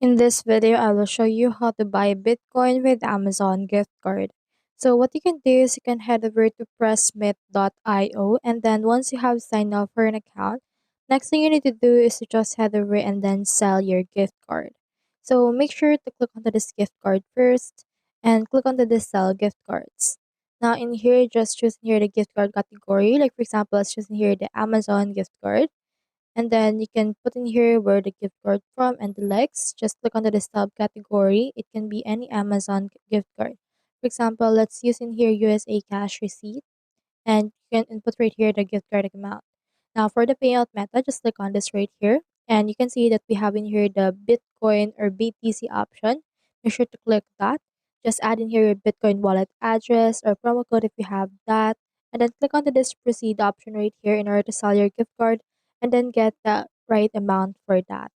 In this video, I will show you how to buy Bitcoin with Amazon gift card. So what you can do is you can head over to pressmith.io, and then once you have signed up for an account, next thing you need to do is to just head over and then sell your gift card. So make sure to click onto this gift card first and click onto the sell gift cards. Now in here, just choose here the gift card category. Like for example, let's choose here the Amazon gift card, and then you can put in here where the gift card from and the likes. Just click onto the subcategory. It can be any Amazon gift card. For example, let's use in here USA cash receipt, and you can input right here the gift card amount. Now for the payout method, just click on this right here, and you can see that we have in here the Bitcoin or BTC option. Make sure to click that. Just add in here your Bitcoin wallet address or promo code if you have that, and then click on the this proceed option right here in order to sell your gift card, and then get the right amount for that.